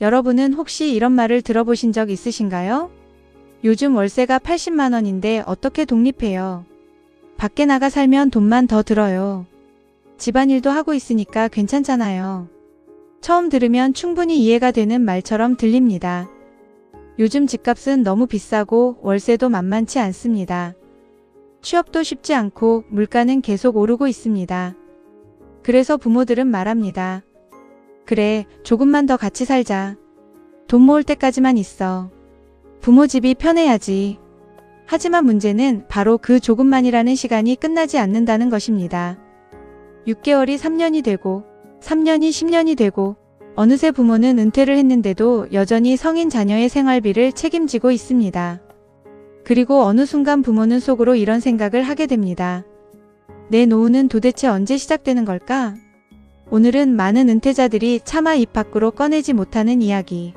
여러분은 혹시 이런 말을 들어보신 적 있으신가요? 요즘 월세가 80만 원인데 어떻게 독립해요? 밖에 나가 살면 돈만 더 들어요. 집안일도 하고 있으니까 괜찮잖아요. 처음 들으면 충분히 이해가 되는 말처럼 들립니다. 요즘 집값은 너무 비싸고 월세도 만만치 않습니다. 취업도 쉽지 않고 물가는 계속 오르고 있습니다. 그래서 부모들은 말합니다. 그래, 조금만 더 같이 살자. 돈 모을 때까지만 있어. 부모 집이 편해야지. 하지만 문제는 바로 그 조금만이라는 시간이 끝나지 않는다는 것입니다. 6개월이 3년이 되고 3년이 10년이 되고 어느새 부모는 은퇴를 했는데도 여전히 성인 자녀의 생활비를 책임지고 있습니다. 그리고 어느 순간 부모는 속으로 이런 생각을 하게 됩니다. 내 노후는 도대체 언제 시작되는 걸까? 오늘은 많은 은퇴자들이 차마 입 밖으로 꺼내지 못하는 이야기,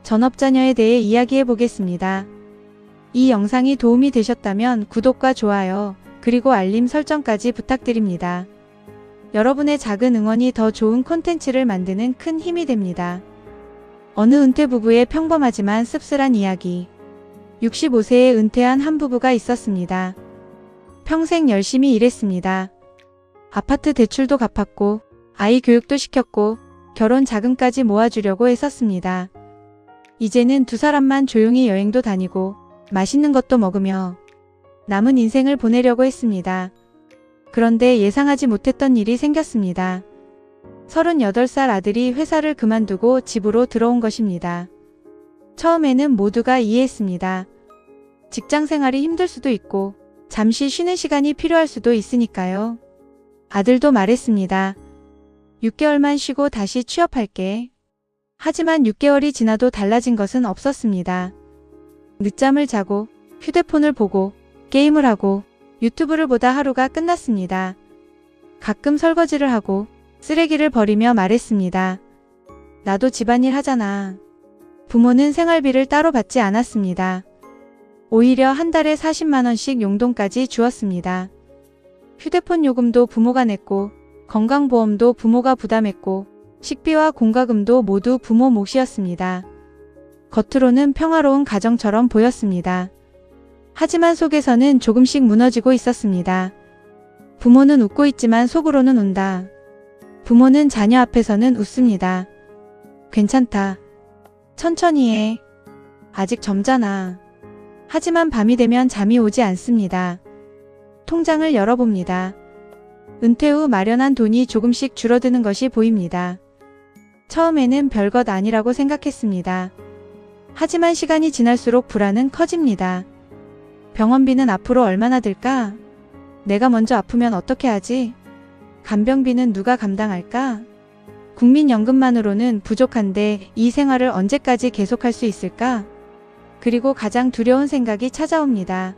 전업자녀에 대해 이야기해 보겠습니다. 이 영상이 도움이 되셨다면 구독과 좋아요, 그리고 알림 설정까지 부탁드립니다. 여러분의 작은 응원이 더 좋은 콘텐츠를 만드는 큰 힘이 됩니다. 어느 은퇴 부부의 평범하지만 씁쓸한 이야기. 65세에 은퇴한 한 부부가 있었습니다. 평생 열심히 일했습니다. 아파트 대출도 갚았고 아이 교육도 시켰고 결혼 자금까지 모아주려고 했었습니다. 이제는 두 사람만 조용히 여행도 다니고 맛있는 것도 먹으며 남은 인생을 보내려고 했습니다. 그런데 예상하지 못했던 일이 생겼습니다. 38살 아들이 회사를 그만두고 집으로 들어온 것입니다. 처음에는 모두가 이해했습니다. 직장 생활이 힘들 수도 있고 잠시 쉬는 시간이 필요할 수도 있으니까요. 아들도 말했습니다. 6개월만 쉬고 다시 취업할게. 하지만 6개월이 지나도 달라진 것은 없었습니다. 늦잠을 자고 휴대폰을 보고 게임을 하고 유튜브를 보다 하루가 끝났습니다. 가끔 설거지를 하고 쓰레기를 버리며 말했습니다. 나도 집안일 하잖아. 부모는 생활비를 따로 받지 않았습니다. 오히려 한 달에 40만 원씩 용돈까지 주었습니다. 휴대폰 요금도 부모가 냈고 건강보험도 부모가 부담했고 식비와 공과금도 모두 부모 몫이었습니다. 겉으로는 평화로운 가정처럼 보였습니다. 하지만 속에서는 조금씩 무너지고 있었습니다. 부모는 웃고 있지만 속으로는 운다. 부모는 자녀 앞에서는 웃습니다. 괜찮다. 천천히 해. 아직 젊잖아. 하지만 밤이 되면 잠이 오지 않습니다. 통장을 열어봅니다. 은퇴 후 마련한 돈이 조금씩 줄어드는 것이 보입니다. 처음에는 별것 아니라고 생각했습니다. 하지만 시간이 지날수록 불안은 커집니다. 병원비는 앞으로 얼마나 들까? 내가 먼저 아프면 어떻게 하지? 간병비는 누가 감당할까? 국민연금만으로는 부족한데 이 생활을 언제까지 계속할 수 있을까? 그리고 가장 두려운 생각이 찾아옵니다.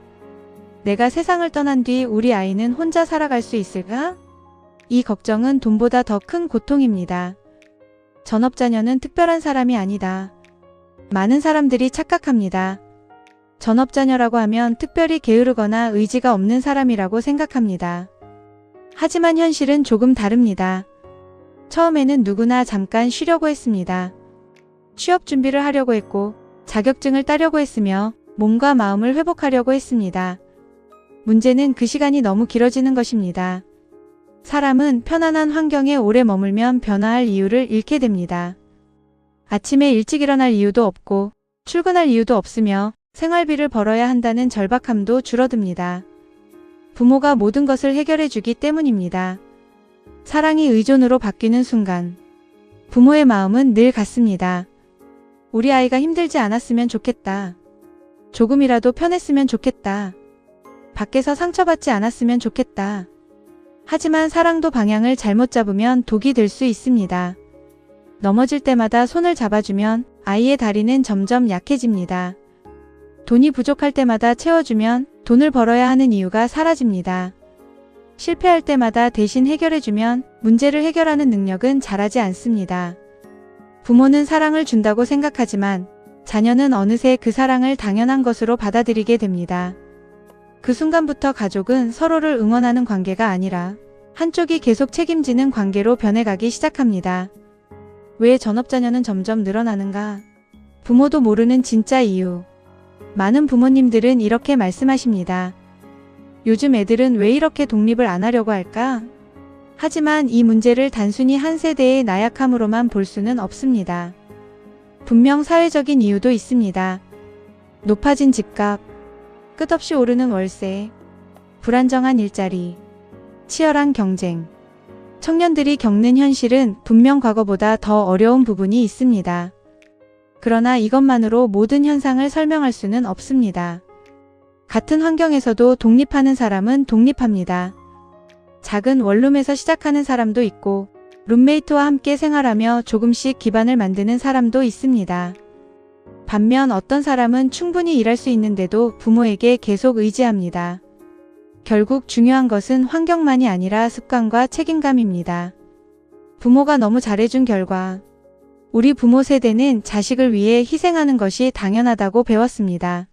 내가 세상을 떠난 뒤 우리 아이는 혼자 살아갈 수 있을까? 이 걱정은 돈보다 더 큰 고통입니다. 전업자녀는 특별한 사람이 아니다. 많은 사람들이 착각합니다. 전업자녀라고 하면 특별히 게으르거나 의지가 없는 사람이라고 생각합니다. 하지만 현실은 조금 다릅니다. 처음에는 누구나 잠깐 쉬려고 했습니다. 취업 준비를 하려고 했고 자격증을 따려고 했으며 몸과 마음을 회복하려고 했습니다. 문제는 그 시간이 너무 길어지는 것입니다. 사람은 편안한 환경에 오래 머물면 변화할 이유를 잃게 됩니다. 아침에 일찍 일어날 이유도 없고 출근할 이유도 없으며 생활비를 벌어야 한다는 절박함도 줄어듭니다. 부모가 모든 것을 해결해 주기 때문입니다. 사랑이 의존으로 바뀌는 순간 부모의 마음은 늘 같습니다. 우리 아이가 힘들지 않았으면 좋겠다. 조금이라도 편했으면 좋겠다. 밖에서 상처받지 않았으면 좋겠다. 하지만 사랑도 방향을 잘못 잡으면 독이 될 수 있습니다. 넘어질 때마다 손을 잡아주면 아이의 다리는 점점 약해집니다. 돈이 부족할 때마다 채워주면 돈을 벌어야 하는 이유가 사라집니다. 실패할 때마다 대신 해결해주면 문제를 해결하는 능력은 자라지 않습니다. 부모는 사랑을 준다고 생각하지만 자녀는 어느새 그 사랑을 당연한 것으로 받아들이게 됩니다. 그 순간부터 가족은 서로를 응원하는 관계가 아니라 한쪽이 계속 책임지는 관계로 변해가기 시작합니다. 왜 전업자녀는 점점 늘어나는가? 부모도 모르는 진짜 이유. 많은 부모님들은 이렇게 말씀하십니다. 요즘 애들은 왜 이렇게 독립을 안 하려고 할까? 하지만 이 문제를 단순히 한 세대의 나약함으로만 볼 수는 없습니다. 분명 사회적인 이유도 있습니다. 높아진 집값, 끝없이 오르는 월세, 불안정한 일자리, 치열한 경쟁. 청년들이 겪는 현실은 분명 과거보다 더 어려운 부분이 있습니다. 그러나 이것만으로 모든 현상을 설명할 수는 없습니다. 같은 환경에서도 독립하는 사람은 독립합니다. 작은 원룸에서 시작하는 사람도 있고 룸메이트와 함께 생활하며 조금씩 기반을 만드는 사람도 있습니다. 반면 어떤 사람은 충분히 일할 수 있는데도 부모에게 계속 의지합니다. 결국 중요한 것은 환경만이 아니라 습관과 책임감입니다. 부모가 너무 잘해준 결과 우리 부모 세대는 자식을 위해 희생하는 것이 당연하다고 배웠습니다.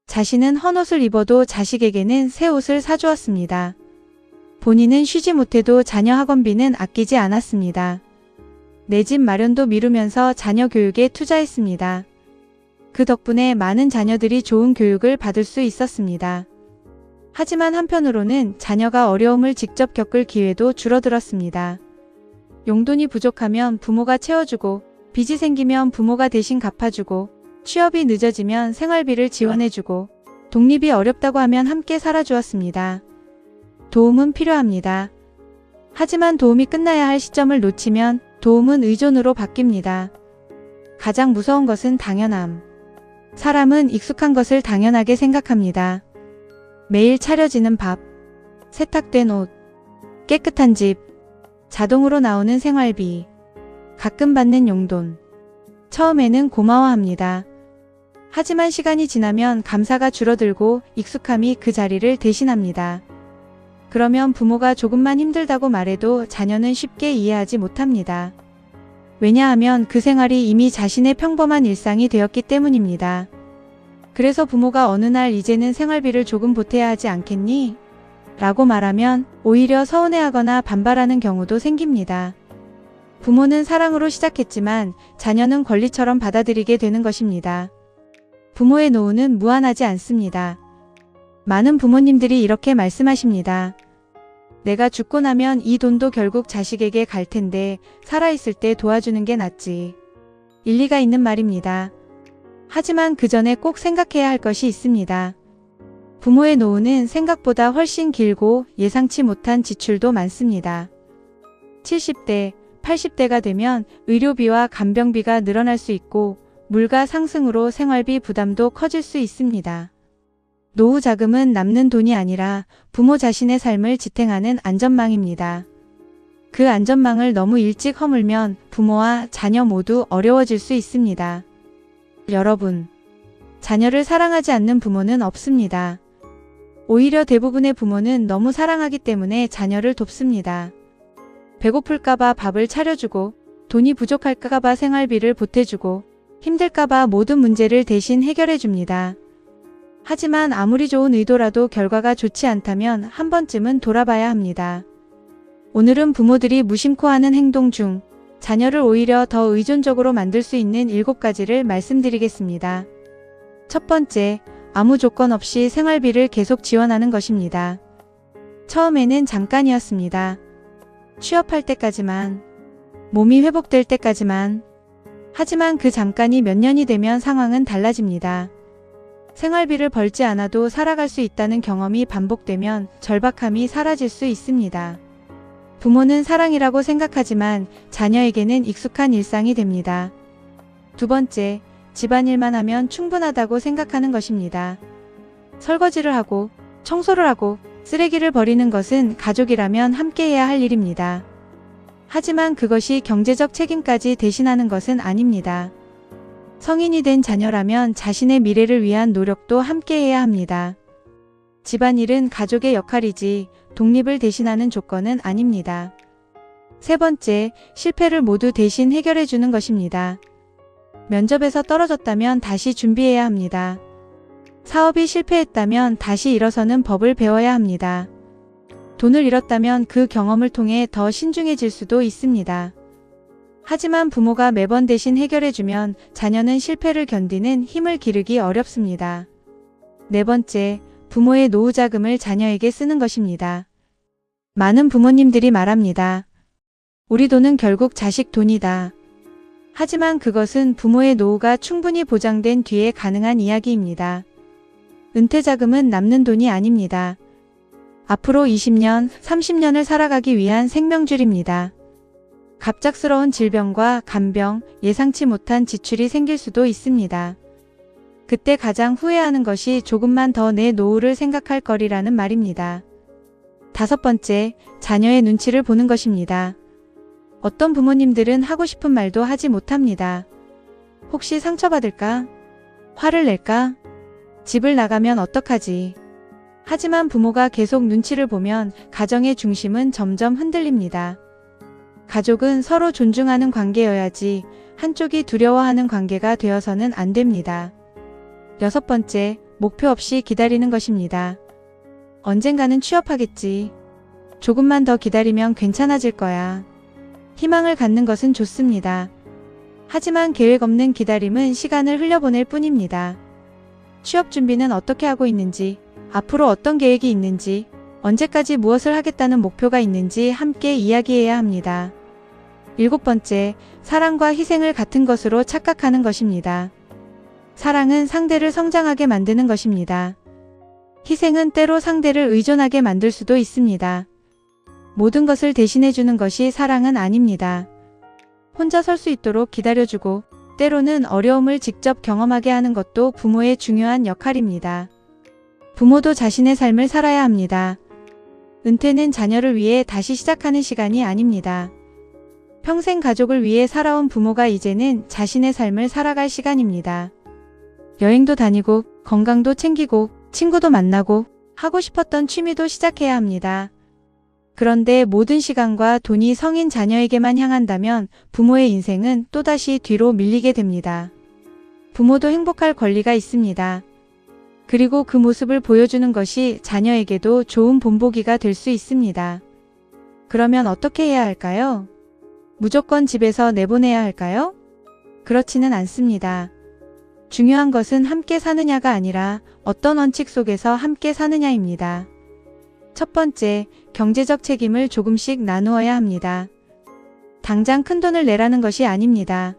자신은 헌옷을 입어도 자식에게는 새 옷을 사주었습니다. 본인은 쉬지 못해도 자녀 학원비는 아끼지 않았습니다. 내 집 마련도 미루면서 자녀 교육에 투자했습니다. 그 덕분에 많은 자녀들이 좋은 교육을 받을 수 있었습니다. 하지만 한편으로는 자녀가 어려움을 직접 겪을 기회도 줄어들었습니다. 용돈이 부족하면 부모가 채워주고, 빚이 생기면 부모가 대신 갚아주고, 취업이 늦어지면 생활비를 지원해주고, 독립이 어렵다고 하면 함께 살아주었습니다. 도움은 필요합니다. 하지만 도움이 끝나야 할 시점을 놓치면 도움은 의존으로 바뀝니다. 가장 무서운 것은 당연함. 사람은 익숙한 것을 당연하게 생각합니다. 매일 차려지는 밥, 세탁된 옷, 깨끗한 집, 자동으로 나오는 생활비, 가끔 받는 용돈. 처음에는 고마워합니다. 하지만 시간이 지나면 감사가 줄어들고 익숙함이 그 자리를 대신합니다. 그러면 부모가 조금만 힘들다고 말해도 자녀는 쉽게 이해하지 못합니다. 왜냐하면 그 생활이 이미 자신의 평범한 일상이 되었기 때문입니다. 그래서 부모가 어느 날 이제는 생활비를 조금 보태야 하지 않겠니? 라고 말하면 오히려 서운해하거나 반발하는 경우도 생깁니다. 부모는 사랑으로 시작했지만 자녀는 권리처럼 받아들이게 되는 것입니다. 부모의 노후는 무한하지 않습니다. 많은 부모님들이 이렇게 말씀하십니다. 내가 죽고 나면 이 돈도 결국 자식에게 갈 텐데 살아있을 때 도와주는 게 낫지. 일리가 있는 말입니다. 하지만 그 전에 꼭 생각해야 할 것이 있습니다. 부모의 노후는 생각보다 훨씬 길고 예상치 못한 지출도 많습니다. 70대, 80대가 되면 의료비와 간병비가 늘어날 수 있고 물가 상승으로 생활비 부담도 커질 수 있습니다. 노후 자금은 남는 돈이 아니라 부모 자신의 삶을 지탱하는 안전망입니다. 그 안전망을 너무 일찍 허물면 부모와 자녀 모두 어려워질 수 있습니다. 여러분, 자녀를 사랑하지 않는 부모는 없습니다. 오히려 대부분의 부모는 너무 사랑하기 때문에 자녀를 돕습니다. 배고플까봐 밥을 차려주고, 돈이 부족할까봐 생활비를 보태주고, 힘들까봐 모든 문제를 대신 해결해줍니다. 하지만 아무리 좋은 의도라도 결과가 좋지 않다면 한 번쯤은 돌아봐야 합니다. 오늘은 부모들이 무심코 하는 행동 중 자녀를 오히려 더 의존적으로 만들 수 있는 7가지를 말씀드리겠습니다. 첫 번째, 아무 조건 없이 생활비를 계속 지원하는 것입니다. 처음에는 잠깐이었습니다. 취업할 때까지만, 몸이 회복될 때까지만. 하지만 그 잠깐이 몇 년이 되면 상황은 달라집니다. 생활비를 벌지 않아도 살아갈 수 있다는 경험이 반복되면 절박함이 사라질 수 있습니다. 부모는 사랑이라고 생각하지만 자녀에게는 익숙한 일상이 됩니다. 두 번째, 집안일만 하면 충분하다고 생각하는 것입니다. 설거지를 하고, 청소를 하고, 쓰레기를 버리는 것은 가족이라면 함께 해야 할 일입니다. 하지만 그것이 경제적 책임까지 대신하는 것은 아닙니다. 성인이 된 자녀라면 자신의 미래를 위한 노력도 함께 해야 합니다. 집안일은 가족의 역할이지 독립을 대신하는 조건은 아닙니다. 세 번째, 실패를 모두 대신 해결해 주는 것입니다. 면접에서 떨어졌다면 다시 준비해야 합니다. 사업이 실패했다면 다시 일어서는 법을 배워야 합니다. 돈을 잃었다면 그 경험을 통해 더 신중해질 수도 있습니다. 하지만 부모가 매번 대신 해결해주면 자녀는 실패를 견디는 힘을 기르기 어렵습니다. 네 번째, 부모의 노후 자금을 자녀에게 쓰는 것입니다. 많은 부모님들이 말합니다. 우리 돈은 결국 자식 돈이다. 하지만 그것은 부모의 노후가 충분히 보장된 뒤에 가능한 이야기입니다. 은퇴 자금은 남는 돈이 아닙니다. 앞으로 20년, 30년을 살아가기 위한 생명줄입니다. 갑작스러운 질병과 간병, 예상치 못한 지출이 생길 수도 있습니다. 그때 가장 후회하는 것이 조금만 더 내 노후를 생각할 거리라는 말입니다. 다섯 번째, 자녀의 눈치를 보는 것입니다. 어떤 부모님들은 하고 싶은 말도 하지 못합니다. 혹시 상처받을까? 화를 낼까? 집을 나가면 어떡하지? 하지만 부모가 계속 눈치를 보면 가정의 중심은 점점 흔들립니다. 가족은 서로 존중하는 관계여야지 한쪽이 두려워하는 관계가 되어서는 안 됩니다. 여섯 번째, 목표 없이 기다리는 것입니다. 언젠가는 취업하겠지. 조금만 더 기다리면 괜찮아질 거야. 희망을 갖는 것은 좋습니다. 하지만 계획 없는 기다림은 시간을 흘려보낼 뿐입니다. 취업 준비는 어떻게 하고 있는지, 앞으로 어떤 계획이 있는지, 언제까지 무엇을 하겠다는 목표가 있는지 함께 이야기해야 합니다. 일곱 번째, 사랑과 희생을 같은 것으로 착각하는 것입니다. 사랑은 상대를 성장하게 만드는 것입니다. 희생은 때로 상대를 의존하게 만들 수도 있습니다. 모든 것을 대신해주는 것이 사랑은 아닙니다. 혼자 설 수 있도록 기다려주고 때로는 어려움을 직접 경험하게 하는 것도 부모의 중요한 역할입니다. 부모도 자신의 삶을 살아야 합니다. 은퇴는 자녀를 위해 다시 시작하는 시간이 아닙니다. 평생 가족을 위해 살아온 부모가 이제는 자신의 삶을 살아갈 시간입니다. 여행도 다니고 건강도 챙기고 친구도 만나고 하고 싶었던 취미도 시작해야 합니다. 그런데 모든 시간과 돈이 성인 자녀에게만 향한다면 부모의 인생은 또다시 뒤로 밀리게 됩니다. 부모도 행복할 권리가 있습니다. 그리고 그 모습을 보여주는 것이 자녀에게도 좋은 본보기가 될 수 있습니다. 그러면 어떻게 해야 할까요? 무조건 집에서 내보내야 할까요? 그렇지는 않습니다. 중요한 것은 함께 사느냐가 아니라 어떤 원칙 속에서 함께 사느냐입니다. 첫 번째, 경제적 책임을 조금씩 나누어야 합니다. 당장 큰 돈을 내라는 것이 아닙니다.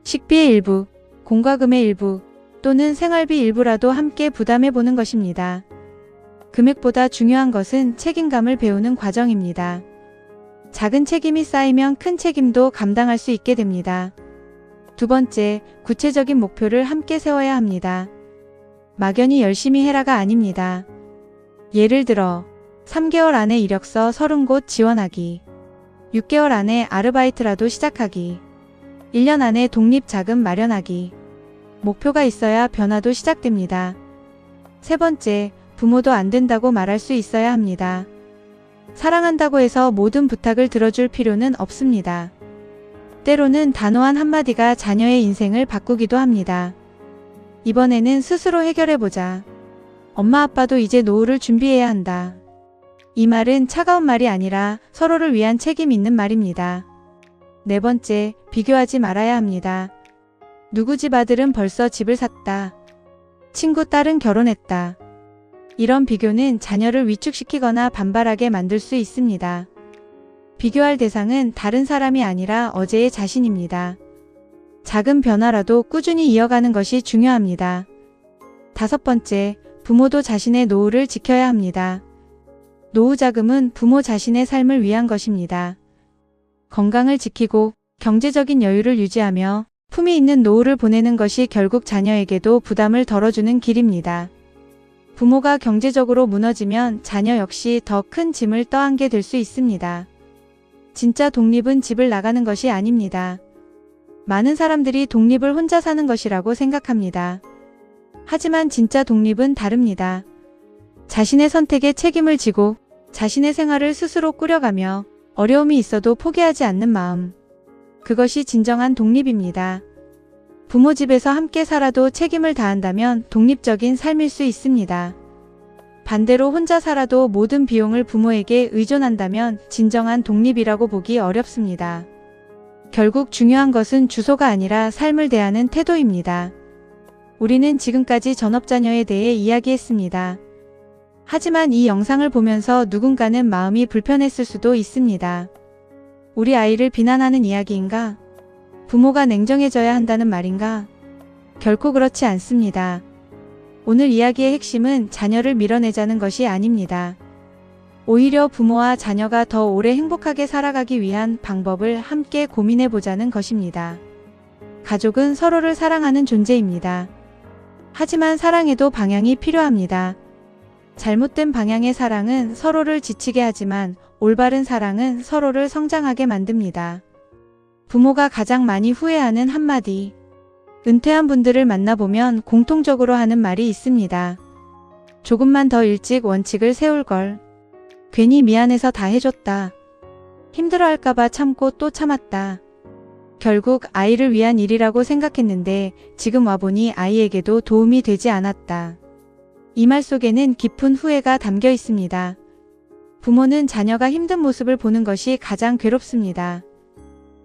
식비의 일부, 공과금의 일부, 또는 생활비 일부라도 함께 부담해 보는 것입니다. 금액보다 중요한 것은 책임감을 배우는 과정입니다. 작은 책임이 쌓이면 큰 책임도 감당할 수 있게 됩니다. 두 번째, 구체적인 목표를 함께 세워야 합니다. 막연히 열심히 해라가 아닙니다. 예를 들어 3개월 안에 이력서 30곳 지원하기, 6개월 안에 아르바이트라도 시작하기, 1년 안에 독립자금 마련하기. 목표가 있어야 변화도 시작됩니다. 세 번째, 부모도 안 된다고 말할 수 있어야 합니다. 사랑한다고 해서 모든 부탁을 들어줄 필요는 없습니다. 때로는 단호한 한마디가 자녀의 인생을 바꾸기도 합니다. 이번에는 스스로 해결해보자. 엄마 아빠도 이제 노후를 준비해야 한다. 이 말은 차가운 말이 아니라 서로를 위한 책임 있는 말입니다. 네 번째, 비교하지 말아야 합니다. 누구 집 아들은 벌써 집을 샀다. 친구 딸은 결혼했다. 이런 비교는 자녀를 위축시키거나 반발하게 만들 수 있습니다. 비교할 대상은 다른 사람이 아니라 어제의 자신입니다. 작은 변화라도 꾸준히 이어가는 것이 중요합니다. 다섯 번째, 부모도 자신의 노후를 지켜야 합니다. 노후 자금은 부모 자신의 삶을 위한 것입니다. 건강을 지키고 경제적인 여유를 유지하며 품위 있는 노후를 보내는 것이 결국 자녀에게도 부담을 덜어주는 길입니다. 부모가 경제적으로 무너지면 자녀 역시 더 큰 짐을 떠안게 될 수 있습니다. 진짜 독립은 집을 나가는 것이 아닙니다. 많은 사람들이 독립을 혼자 사는 것이라고 생각합니다. 하지만 진짜 독립은 다릅니다. 자신의 선택에 책임을 지고 자신의 생활을 스스로 꾸려가며 어려움이 있어도 포기하지 않는 마음. 그것이 진정한 독립입니다. 부모 집에서 함께 살아도 책임을 다한다면 독립적인 삶일 수 있습니다. 반대로 혼자 살아도 모든 비용을 부모에게 의존한다면 진정한 독립이라고 보기 어렵습니다. 결국 중요한 것은 주소가 아니라 삶을 대하는 태도입니다. 우리는 지금까지 전업자녀에 대해 이야기했습니다. 하지만 이 영상을 보면서 누군가는 마음이 불편했을 수도 있습니다. 우리 아이를 비난하는 이야기인가? 부모가 냉정해져야 한다는 말인가? 결코 그렇지 않습니다. 오늘 이야기의 핵심은 자녀를 밀어내자는 것이 아닙니다. 오히려 부모와 자녀가 더 오래 행복하게 살아가기 위한 방법을 함께 고민해보자는 것입니다. 가족은 서로를 사랑하는 존재입니다. 하지만 사랑에도 방향이 필요합니다. 잘못된 방향의 사랑은 서로를 지치게 하지만 올바른 사랑은 서로를 성장하게 만듭니다. 부모가 가장 많이 후회하는 한마디. 은퇴한 분들을 만나보면 공통적으로 하는 말이 있습니다. 조금만 더 일찍 원칙을 세울 걸. 괜히 미안해서 다 해줬다. 힘들어할까봐 참고 또 참았다. 결국 아이를 위한 일이라고 생각했는데 지금 와보니 아이에게도 도움이 되지 않았다. 이 말 속에는 깊은 후회가 담겨 있습니다. 부모는 자녀가 힘든 모습을 보는 것이 가장 괴롭습니다.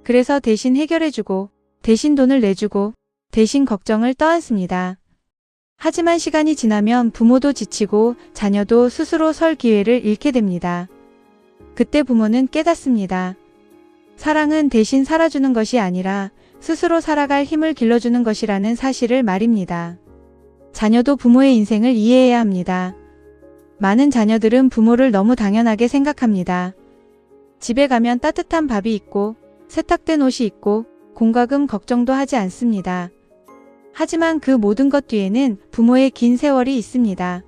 그래서 대신 해결해주고, 대신 돈을 내주고, 대신 걱정을 떠안습니다. 하지만 시간이 지나면 부모도 지치고 자녀도 스스로 설 기회를 잃게 됩니다. 그때 부모는 깨닫습니다. 사랑은 대신 살아주는 것이 아니라 스스로 살아갈 힘을 길러주는 것이라는 사실을 말입니다. 자녀도 부모의 인생을 이해해야 합니다. 많은 자녀들은 부모를 너무 당연하게 생각합니다. 집에 가면 따뜻한 밥이 있고 세탁된 옷이 있고 공과금 걱정도 하지 않습니다. 하지만 그 모든 것 뒤에는 부모의 긴 세월이 있습니다.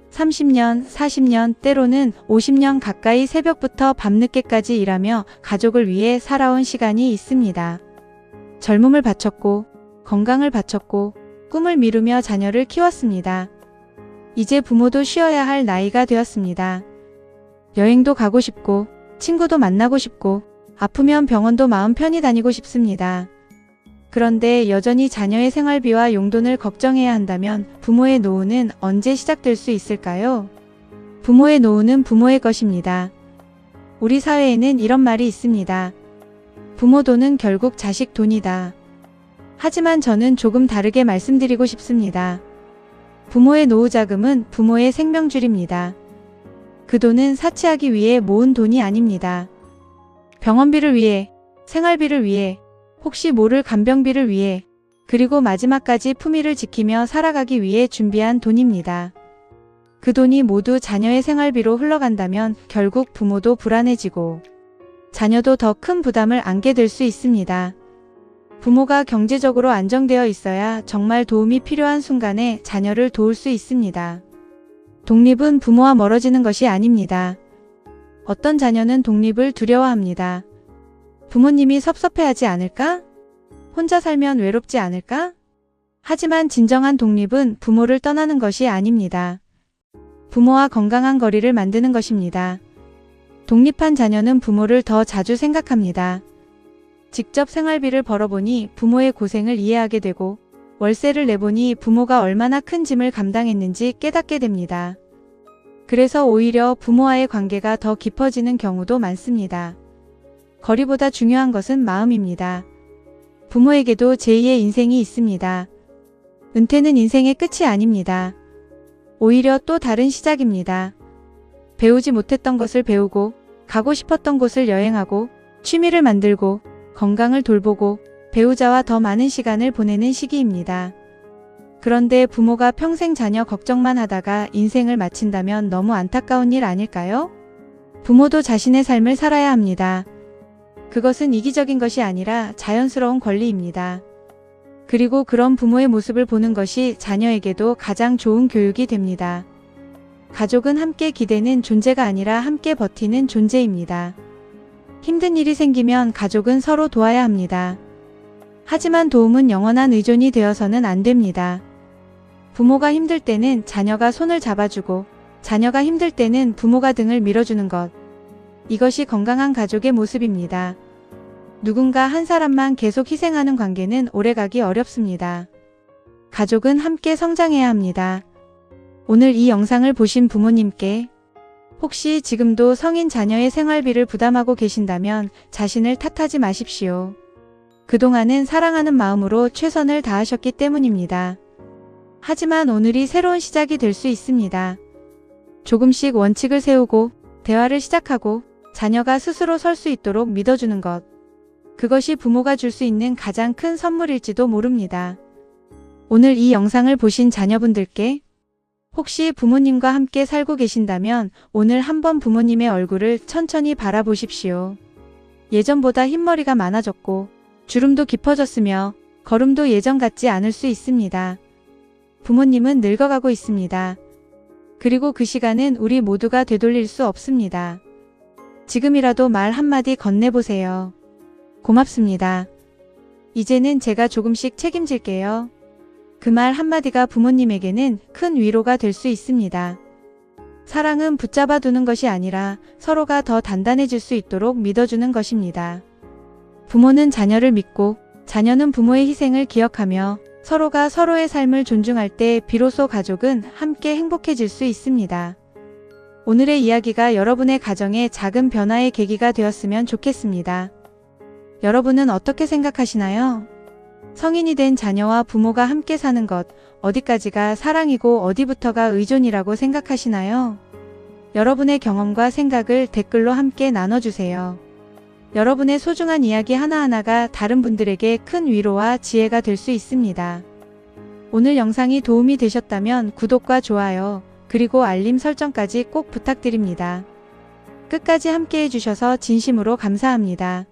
30년, 40년, 때로는 50년 가까이 새벽부터 밤늦게까지 일하며 가족을 위해 살아온 시간이 있습니다. 젊음을 바쳤고, 건강을 바쳤고, 꿈을 미루며 자녀를 키웠습니다. 이제 부모도 쉬어야 할 나이가 되었습니다. 여행도 가고 싶고, 친구도 만나고 싶고, 아프면 병원도 마음 편히 다니고 싶습니다. 그런데 여전히 자녀의 생활비와 용돈을 걱정해야 한다면 부모의 노후는 언제 시작될 수 있을까요? 부모의 노후는 부모의 것입니다. 우리 사회에는 이런 말이 있습니다. 부모 돈은 결국 자식 돈이다. 하지만 저는 조금 다르게 말씀드리고 싶습니다. 부모의 노후 자금은 부모의 생명줄입니다. 그 돈은 사치하기 위해 모은 돈이 아닙니다. 병원비를 위해, 생활비를 위해, 혹시 모를 간병비를 위해, 그리고 마지막까지 품위를 지키며 살아가기 위해 준비한 돈입니다. 그 돈이 모두 자녀의 생활비로 흘러간다면 결국 부모도 불안해지고 자녀도 더 큰 부담을 안게 될 수 있습니다. 부모가 경제적으로 안정되어 있어야 정말 도움이 필요한 순간에 자녀를 도울 수 있습니다. 독립은 부모와 멀어지는 것이 아닙니다. 어떤 자녀는 독립을 두려워합니다. 부모님이 섭섭해하지 않을까? 혼자 살면 외롭지 않을까? 하지만 진정한 독립은 부모를 떠나는 것이 아닙니다. 부모와 건강한 거리를 만드는 것입니다. 독립한 자녀는 부모를 더 자주 생각합니다. 직접 생활비를 벌어보니 부모의 고생을 이해하게 되고 월세를 내보니 부모가 얼마나 큰 짐을 감당했는지 깨닫게 됩니다. 그래서 오히려 부모와의 관계가 더 깊어지는 경우도 많습니다. 거리보다 중요한 것은 마음입니다. 부모에게도 제2의 인생이 있습니다. 은퇴는 인생의 끝이 아닙니다. 오히려 또 다른 시작입니다. 배우지 못했던 것을 배우고, 가고 싶었던 곳을 여행하고, 취미를 만들고, 건강을 돌보고, 배우자와 더 많은 시간을 보내는 시기입니다. 그런데 부모가 평생 자녀 걱정만 하다가 인생을 마친다면 너무 안타까운 일 아닐까요? 부모도 자신의 삶을 살아야 합니다. 그것은 이기적인 것이 아니라 자연스러운 권리입니다. 그리고 그런 부모의 모습을 보는 것이 자녀에게도 가장 좋은 교육이 됩니다. 가족은 함께 기대는 존재가 아니라 함께 버티는 존재입니다. 힘든 일이 생기면 가족은 서로 도와야 합니다. 하지만 도움은 영원한 의존이 되어서는 안 됩니다. 부모가 힘들 때는 자녀가 손을 잡아주고 자녀가 힘들 때는 부모가 등을 밀어주는 것. 이것이 건강한 가족의 모습입니다. 누군가 한 사람만 계속 희생하는 관계는 오래가기 어렵습니다. 가족은 함께 성장해야 합니다. 오늘 이 영상을 보신 부모님께 혹시 지금도 성인 자녀의 생활비를 부담하고 계신다면 자신을 탓하지 마십시오. 그동안은 사랑하는 마음으로 최선을 다하셨기 때문입니다. 하지만 오늘이 새로운 시작이 될 수 있습니다. 조금씩 원칙을 세우고 대화를 시작하고 자녀가 스스로 설 수 있도록 믿어주는 것. 그것이 부모가 줄 수 있는 가장 큰 선물일지도 모릅니다. 오늘 이 영상을 보신 자녀분들께 혹시 부모님과 함께 살고 계신다면 오늘 한번 부모님의 얼굴을 천천히 바라보십시오. 예전보다 흰머리가 많아졌고 주름도 깊어졌으며 걸음도 예전 같지 않을 수 있습니다. 부모님은 늙어가고 있습니다. 그리고 그 시간은 우리 모두가 되돌릴 수 없습니다. 지금이라도 말 한마디 건네보세요. 고맙습니다. 이제는 제가 조금씩 책임질게요. 그 말 한마디가 부모님에게는 큰 위로가 될 수 있습니다. 사랑은 붙잡아 두는 것이 아니라 서로가 더 단단해질 수 있도록 믿어주는 것입니다. 부모는 자녀를 믿고 자녀는 부모의 희생을 기억하며 서로가 서로의 삶을 존중할 때 비로소 가족은 함께 행복해질 수 있습니다. 오늘의 이야기가 여러분의 가정에 작은 변화의 계기가 되었으면 좋겠습니다. 여러분은 어떻게 생각하시나요? 성인이 된 자녀와 부모가 함께 사는 것, 어디까지가 사랑이고 어디부터가 의존이라고 생각하시나요? 여러분의 경험과 생각을 댓글로 함께 나눠주세요. 여러분의 소중한 이야기 하나하나가 다른 분들에게 큰 위로와 지혜가 될 수 있습니다. 오늘 영상이 도움이 되셨다면 구독과 좋아요, 그리고 알림 설정까지 꼭 부탁드립니다. 끝까지 함께 해주셔서 진심으로 감사합니다.